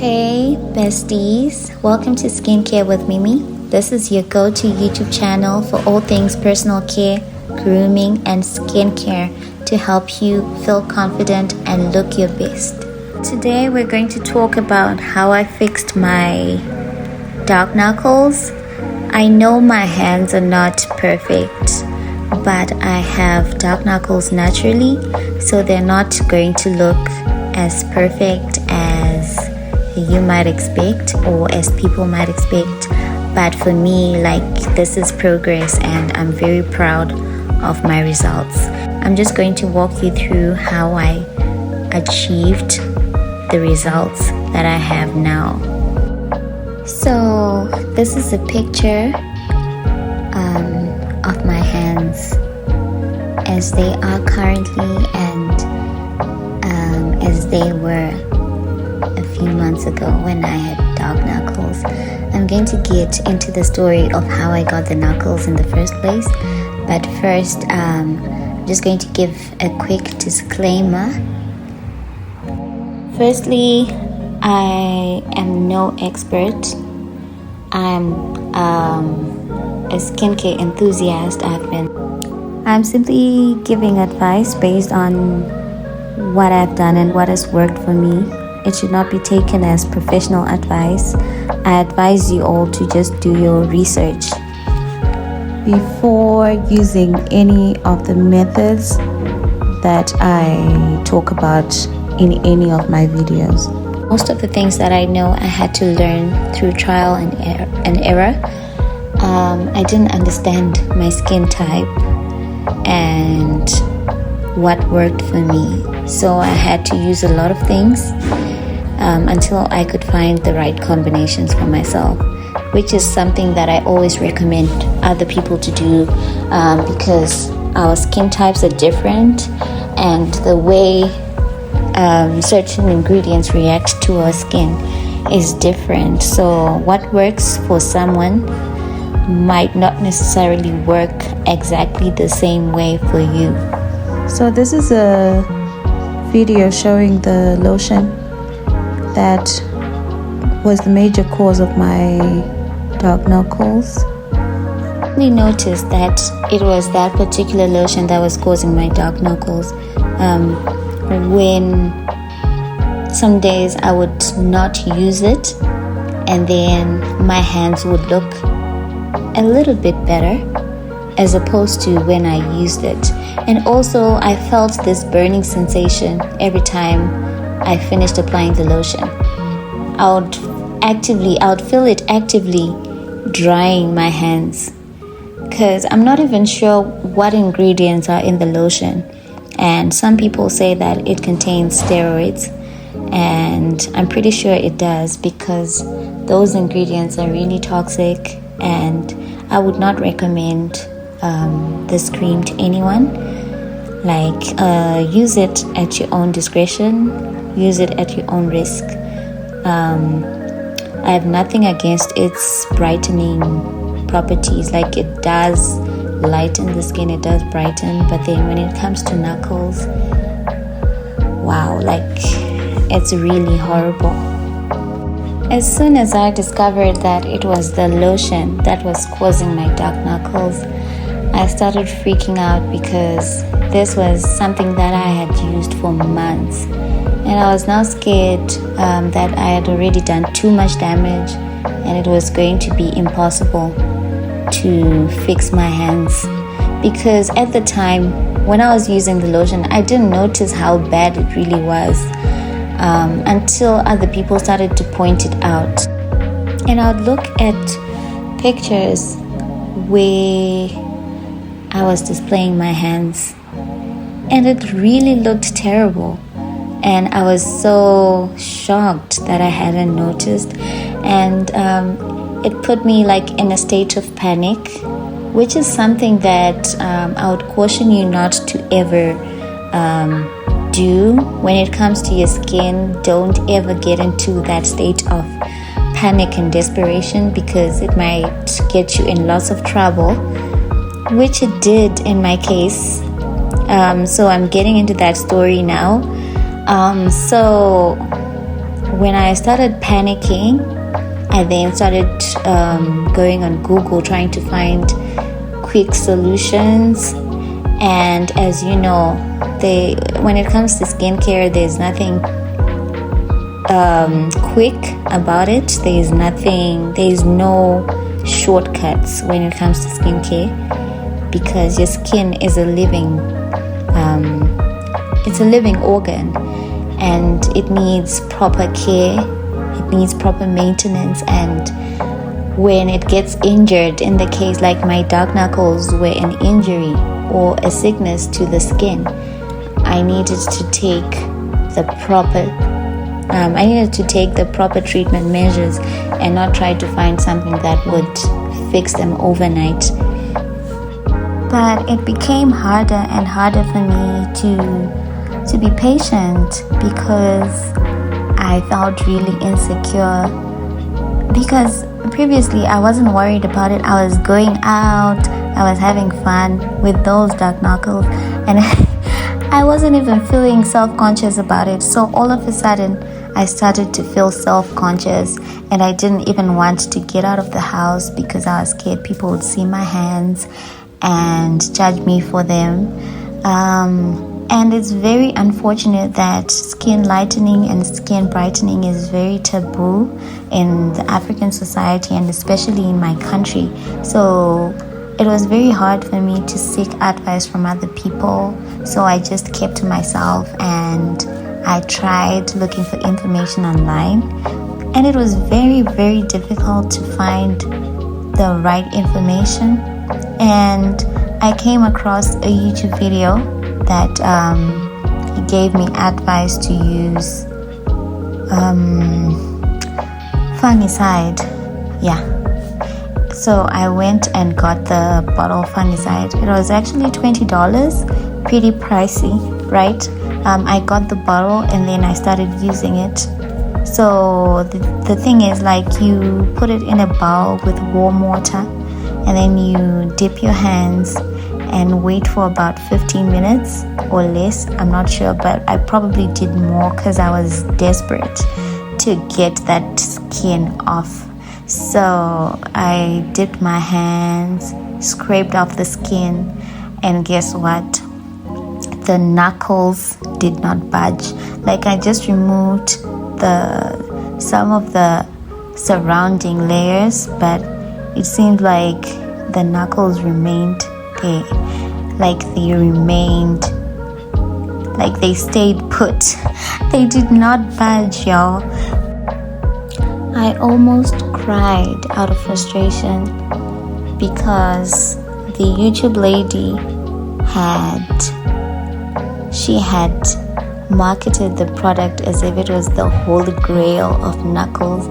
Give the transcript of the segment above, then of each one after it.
Hey besties, welcome to Skincare with Mimi. This is your go-to YouTube channel for all things personal care, grooming and skincare to help you feel confident and look your best. Today we're going to talk about how I fixed my dark knuckles. I know my hands are not perfect, but I have dark knuckles naturally, so they're not going to look as perfect as you might expect or as people might expect. But for me, this is progress and I'm very proud of my results. I'm just going to walk you through how I achieved the results that I have now. So this is a picture of my hands as they are currently and as they were a few months ago when I had dark knuckles. I'm going to get into the story of how I got the knuckles in the first place, but first I'm just going to give a quick disclaimer. Firstly, I am no expert. I'm a skincare enthusiast. I'm simply giving advice based on what I've done and what has worked for me. It should not be taken as professional advice. I advise you all to just do your research before using any of the methods that I talk about in any of my videos. Most of the things that I know I had to learn through trial and error. I didn't understand my skin type and what worked for me, so I had to use a lot of things until I could find the right combinations for myself, which is something that I always recommend other people to do because our skin types are different and the way certain ingredients react to our skin is different. So what works for someone might not necessarily work exactly the same way for you. So this is a video showing the lotion that was the major cause of my dark knuckles. I noticed that it was that particular lotion that was causing my dark knuckles when some days I would not use it and then my hands would look a little bit better as opposed to when I used it. And also I felt this burning sensation every time I finished applying the lotion. I would feel it actively drying my hands because I'm not even sure what ingredients are in the lotion, and some people say that it contains steroids, and I'm pretty sure it does because those ingredients are really toxic, and I would not recommend this cream to anyone. Use it at your own discretion, use it at your own risk. I have nothing against its brightening properties. It does lighten the skin, it does brighten, but then when it comes to knuckles, wow, it's really horrible. As soon as I discovered that it was the lotion that was causing my dark knuckles, I started freaking out because this was something that I had used for months, and I was now scared that I had already done too much damage and it was going to be impossible to fix my hands. Because at the time when I was using the lotion, I didn't notice how bad it really was until other people started to point it out. And I would look at pictures where I was displaying my hands and it really looked terrible, and I was so shocked that I hadn't noticed, and it put me in a state of panic, which is something that I would caution you not to ever do when it comes to your skin. Don't ever get into that state of panic and desperation because it might get you in lots of trouble, which it did in my case. So I'm getting into that story now. So when I started panicking, I then started going on Google trying to find quick solutions. And as you know, when it comes to skincare, there's nothing quick about it. There's no shortcuts when it comes to skincare, because your skin is a living organ, and it needs proper care, it needs proper maintenance. And when it gets injured, in the case like my dark knuckles were an injury or a sickness to the skin, I needed to take the proper treatment measures and not try to find something that would fix them overnight. But it became harder and harder for me to be patient, because I felt really insecure. Because previously I wasn't worried about it. I was going out, I was having fun with those dark knuckles, and I wasn't even feeling self-conscious about it. So all of a sudden I started to feel self-conscious, and I didn't even want to get out of the house because I was scared people would see my hands and judge me for them. And it's very unfortunate that skin lightening and skin brightening is very taboo in the African society, and especially in my country. So it was very hard for me to seek advice from other people. So I just kept to myself, and I tried looking for information online. And it was very, very difficult to find the right information. And I came across a YouTube video that gave me advice to use fungicide. So I went and got the bottle of fungicide. It was actually $20, pretty pricey, right? I got the bottle and then I started using it. So the thing is, like, you put it in a bowl with warm water, and then you dip your hands and wait for about 15 minutes or less. I'm not sure, but I probably did more because I was desperate to get that skin off. So I dipped my hands, scraped off the skin, and guess what? The knuckles did not budge. Like, I just removed some of the surrounding layers, but it seemed like the knuckles remained there. Like they stayed put. They did not budge, y'all. I almost cried out of frustration because the YouTube lady had marketed the product as if it was the holy grail of knuckles.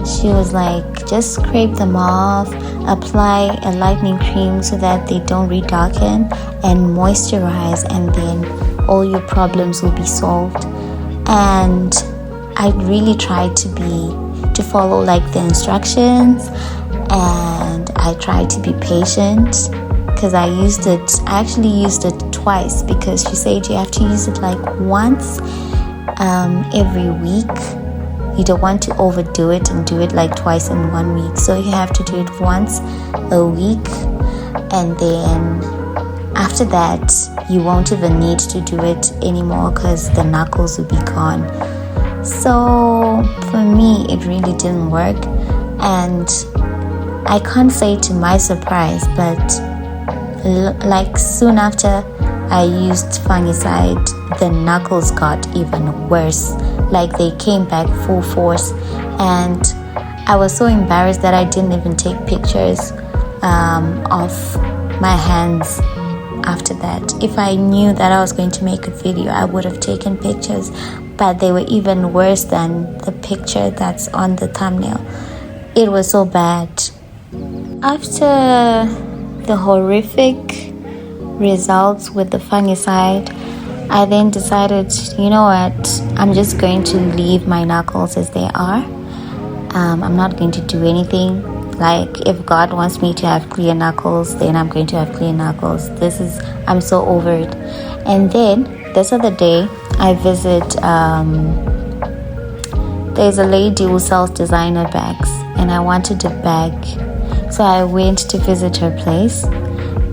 She was like, just scrape them off, apply a lightening cream so that they don't redarken, and moisturize, and then all your problems will be solved. And I really tried to follow like the instructions, and I tried to be patient, because I actually used it twice, because she said you have to use it like once every week. You don't want to overdo it and do it like twice in 1 week. So you have to do it once a week, and then after that you won't even need to do it anymore because the knuckles will be gone. So for me, it really didn't work, and I can't say to my surprise, but like soon after I used fungicide, the knuckles got even worse. Like, they came back full force, and I was so embarrassed that I didn't even take pictures of my hands after that. If I knew that I was going to make a video, I would have taken pictures, but they were even worse than the picture that's on the thumbnail. It was so bad. After the horrific results with the fungicide, I then decided, you know what, I'm just going to leave my knuckles as they are. I'm not going to do anything. Like, if God wants me to have clear knuckles, then I'm going to have clear knuckles. I'm so over it. And then this other day, I visit there's a lady who sells designer bags, and I wanted a bag. So I went to visit her place,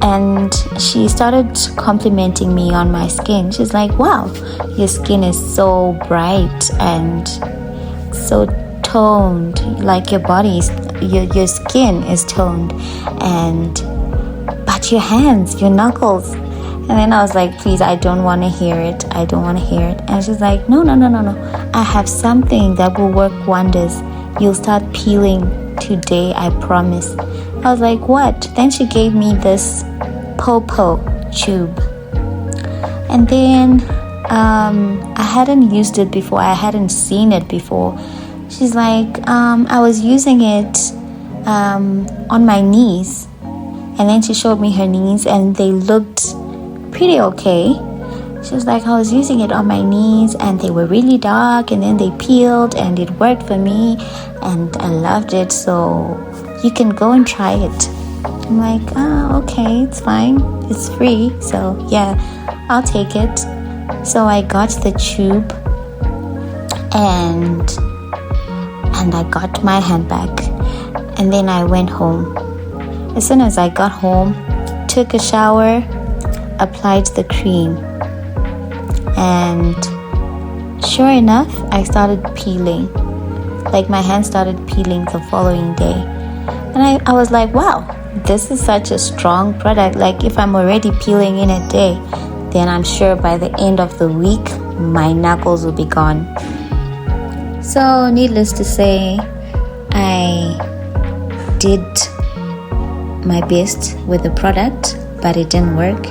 and she started complimenting me on my skin. She's like, wow, your skin is so bright and so toned, like your skin is toned, but your hands, your knuckles. And then I was like, please, I don't want to hear it. And she's like, no, I have something that will work wonders. You'll start peeling today, I promise. I was like, what? Then she gave me this Popo tube, and then I hadn't used it before. I hadn't seen it before. She's like, I was using it on my knees, and then she showed me her knees, and they looked pretty okay. She was like, I was using it on my knees, and they were really dark, and then they peeled, and it worked for me, and I loved it. So you can go and try it. I'm like, okay, it's fine, it's free, so yeah, I'll take it. So I got the tube, and I got my handbag, and then I went home. As soon as I got home, took a shower, applied the cream, and sure enough, I started peeling. Like, my hands started peeling the following day, and I was like, wow, this is such a strong product. Like, if I'm already peeling in a day, then I'm sure by the end of the week my knuckles will be gone. So needless to say, I did my best with the product, but it didn't work.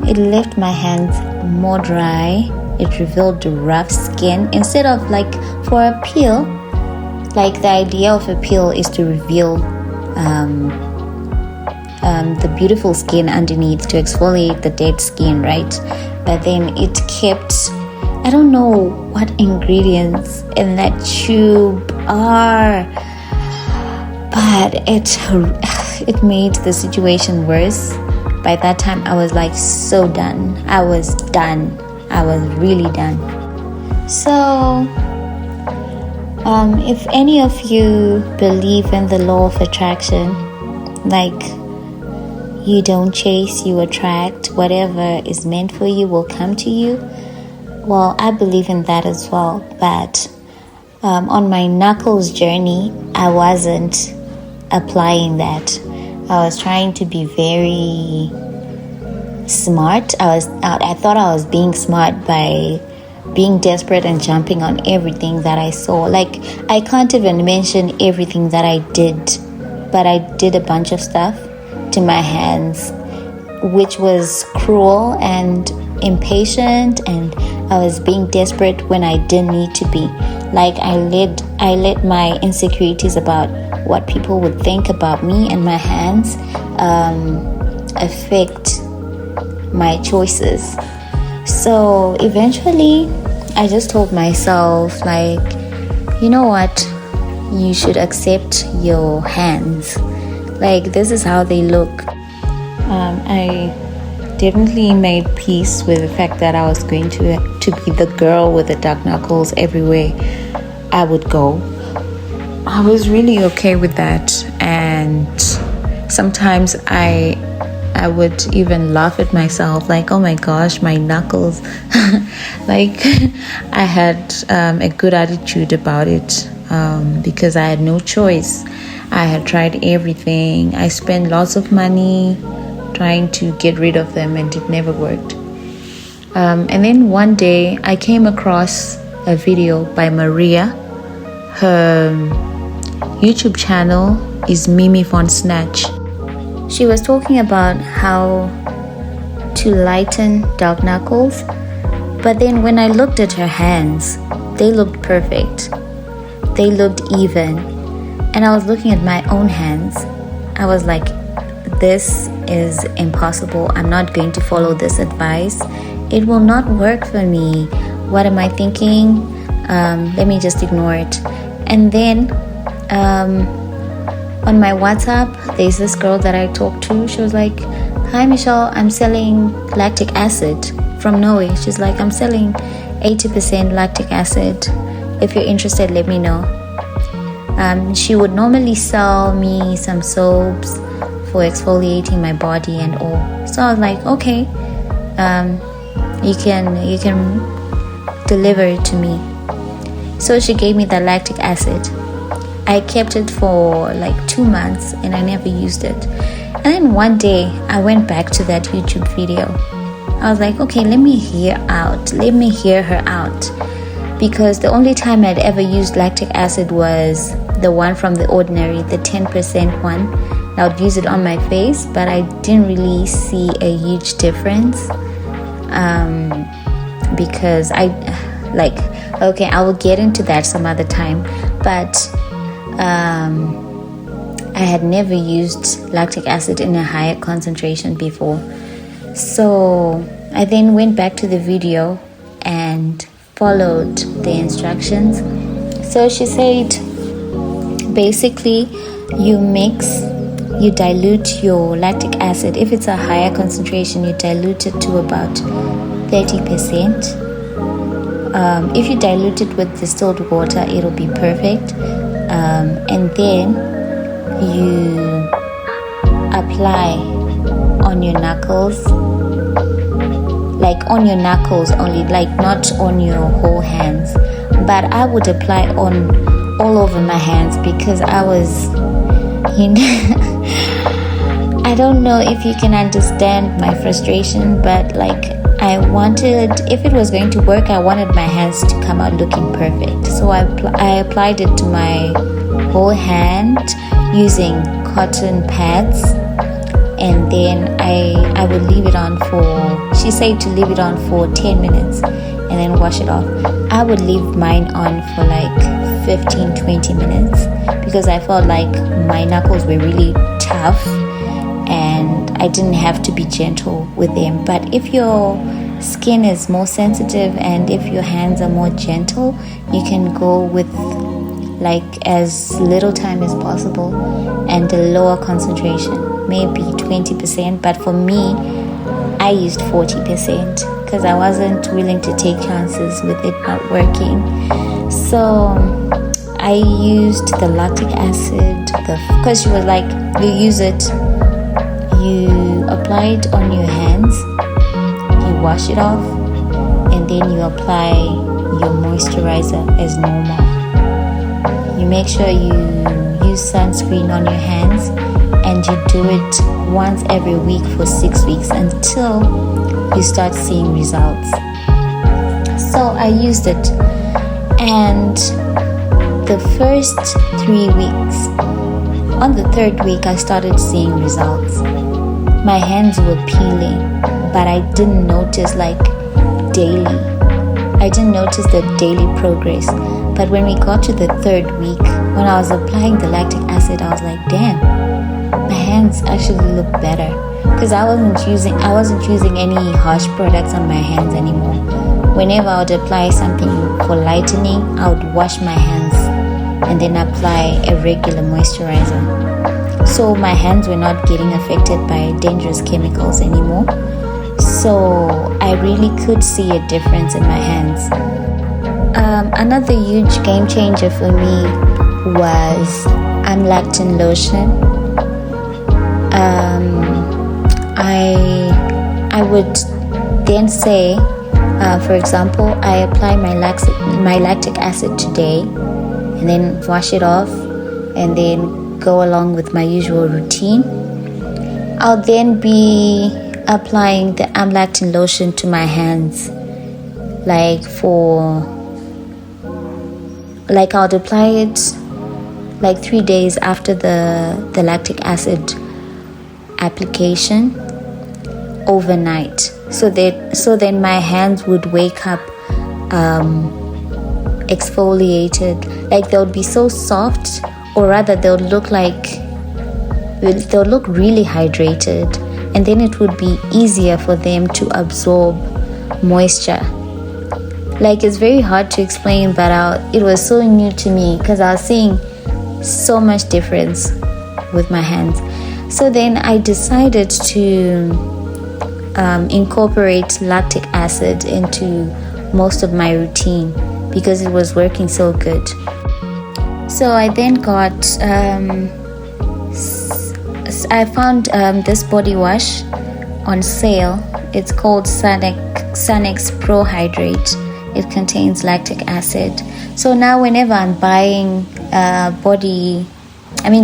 It left my hands more dry. It revealed the rough skin. Instead of, like, for a peel, like, the idea of a peel is to reveal the beautiful skin underneath, to exfoliate the dead skin, right? But then it kept, I don't know what ingredients in that tube are, but it made the situation worse. By that time, I was like so done. I was really done. So if any of you believe in the law of attraction, like, you don't chase, you attract. Whatever is meant for you will come to you. Well, I believe in that as well. But on my knuckles journey, I wasn't applying that. I was trying to be very smart. I thought I was being smart by being desperate and jumping on everything that I saw. Like, I can't even mention everything that I did, but I did a bunch of stuff to my hands, which was cruel and impatient, and I was being desperate when I didn't need to be. Like, I let my insecurities about what people would think about me and my hands affect my choices. So eventually I just told myself, like, you know what, you should accept your hands. Like, this is how they look. I definitely made peace with the fact that I was going to be the girl with the dark knuckles everywhere I would go. I was really okay with that, and sometimes I would even laugh at myself, like, oh my gosh, my knuckles. Like, I had a good attitude about it because I had no choice. I had tried everything. I spent lots of money trying to get rid of them, and it never worked. And then one day I came across a video by Maria. Her YouTube channel is Mimi Von Snatch. She was talking about how to lighten dark knuckles, but then when I looked at her hands, they looked perfect. They looked even. And I was looking at my own hands. I was like, this is impossible. I'm not going to follow this advice. It will not work for me. What am I thinking? Let me just ignore it. And then on my WhatsApp, there's this girl that I talked to. She was like, hi Michelle, I'm selling lactic acid from Norway. She's like, I'm selling 80% lactic acid. If you're interested, let me know. She would normally sell me some soaps for exfoliating my body and all. So I was like, okay, you can deliver it to me. So she gave me the lactic acid. I kept it for like 2 months and I never used it. And then one day I went back to that YouTube video. I was like, okay, let me hear her out, because the only time I'd ever used lactic acid was the one from The Ordinary, the 10% one. I would use it on my face, but I didn't really see a huge difference, because I will get into that some other time, but I had never used lactic acid in a higher concentration before. So I then went back to the video and followed the instructions. So she said, basically, you dilute your lactic acid. If it's a higher concentration, you dilute it to about 30%. If you dilute it with distilled water, it'll be perfect. And then you apply on your knuckles, like on your knuckles only, like not on your whole hands. But I would apply on all over my hands, because I was, I don't know if you can understand my frustration, but like I wanted, if it was going to work, I wanted my hands to come out looking perfect. So I applied it to my whole hand using cotton pads, and then I would leave it on for, she said to leave it on for 10 minutes and then wash it off. I would leave mine on for like 15-20 minutes, because I felt like my knuckles were really tough and I didn't have to be gentle with them. But if your skin is more sensitive and if your hands are more gentle, you can go with like as little time as possible and a lower concentration, maybe 20%. But for me, I used 40% because I wasn't willing to take chances with it not working. So I used the lactic acid, because she was like, you use it, you apply it on your hands, you wash it off, and then you apply your moisturizer as normal. You make sure you use sunscreen on your hands, and you do it once every week for 6 weeks until you start seeing results. So I used it, and the first 3 weeks, on the third week, I started seeing results. My hands were peeling, but I didn't notice like daily. I didn't notice the daily progress. But when we got to the third week, when I was applying the lactic acid, I was like, damn, my hands actually look better. Because I wasn't using any harsh products on my hands anymore. Whenever I would apply something for lightening, I would wash my hands and then apply a regular moisturizer. So my hands were not getting affected by dangerous chemicals anymore. So I really could see a difference in my hands. Another huge game changer for me was lactic lotion. I would then say, for example, I apply my lactic acid today, and then wash it off, and then go along with my usual routine. I'll then be applying the lactic lotion to my hands, I would apply it like 3 days after the lactic acid application overnight, so then my hands would wake up exfoliated, like they would be so soft, or rather they'll look really hydrated, and then it would be easier for them to absorb moisture. Like, it's very hard to explain, but it was so new to me because I was seeing so much difference with my hands. So then I decided to incorporate lactic acid into most of my routine, because it was working so good. So I then got I found this body wash on sale. It's called Sanex Pro Hydrate. It contains lactic acid. So now whenever I'm buying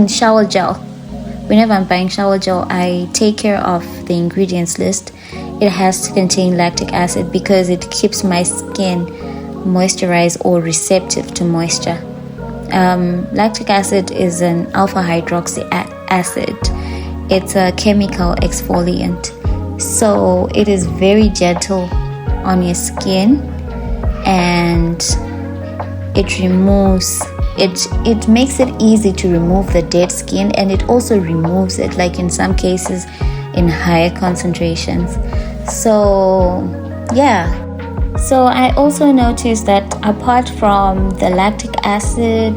shower gel, I take care of the ingredients list. It has to contain lactic acid because it keeps my skin moisturized or receptive to moisture. Lactic acid is an alpha hydroxy acid. It's a chemical exfoliant, so it is very gentle on your skin, and it makes it easy to remove the dead skin, and it also removes it, like in some cases in higher concentrations. So I also noticed that apart from the lactic acid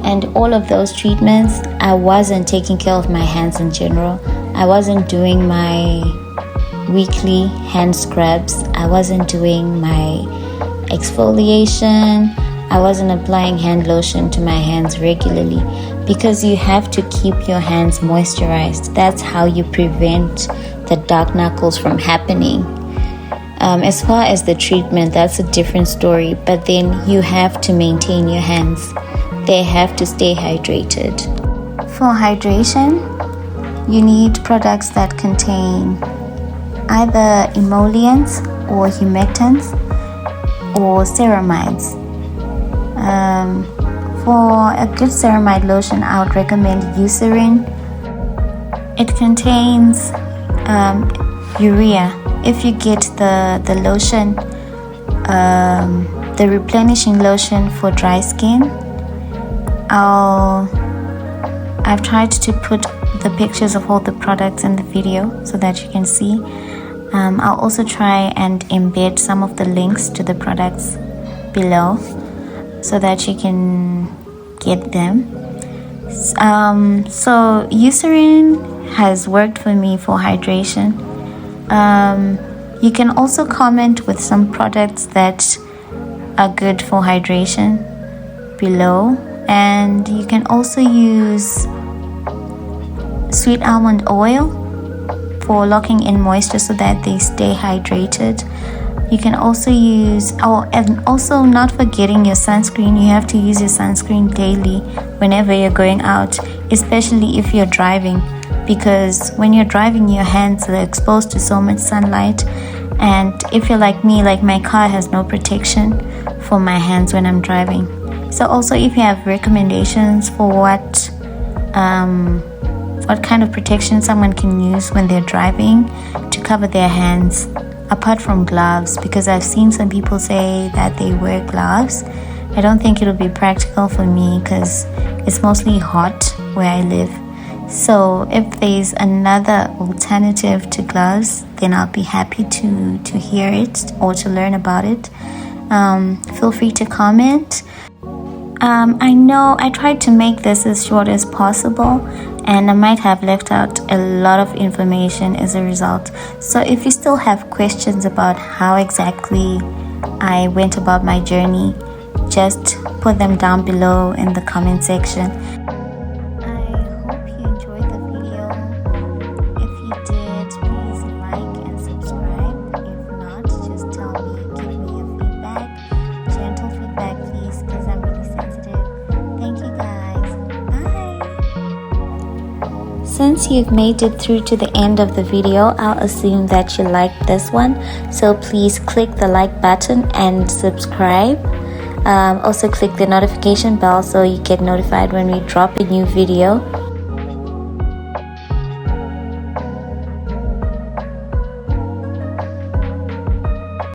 and all of those treatments, I wasn't taking care of my hands in general. I wasn't doing my weekly hand scrubs. I wasn't doing my exfoliation. I wasn't applying hand lotion to my hands regularly, because you have to keep your hands moisturized. That's how you prevent the dark knuckles from happening. As far as the treatment, that's a different story, but then you have to maintain your hands. They have to stay hydrated. For hydration, you need products that contain either emollients or humectants or ceramides. For a good ceramide lotion, I would recommend Eucerin. It contains urea. If you get the lotion, the replenishing lotion for dry skin, I've tried to put the pictures of all the products in the video so that you can see. I'll also try and embed some of the links to the products below so that you can get them. So Eucerin has worked for me for hydration. You can also comment with some products that are good for hydration below, and you can also use sweet almond oil for locking in moisture so that they stay hydrated. You can also use, and also not forgetting your sunscreen. You have to use your sunscreen daily whenever you're going out, especially if you're driving, because when you're driving, your hands are exposed to so much sunlight. And if you're like me, like my car has no protection for my hands when I'm driving. So also, if you have recommendations for what kind of protection someone can use when they're driving to cover their hands, apart from gloves, because I've seen some people say that they wear gloves. I don't think it'll be practical for me because it's mostly hot where I live. So if there's another alternative to gloves, then I'll be happy to hear it or to learn about it. Feel free to comment. I know I tried to make this as short as possible, and I might have left out a lot of information as a result. So if you still have questions about how exactly I went about my journey, just put them down below in the comment section. Since you've made it through to the end of the video, I'll assume that you liked this one. So please click the like button and subscribe. Also click the notification bell so you get notified when we drop a new video.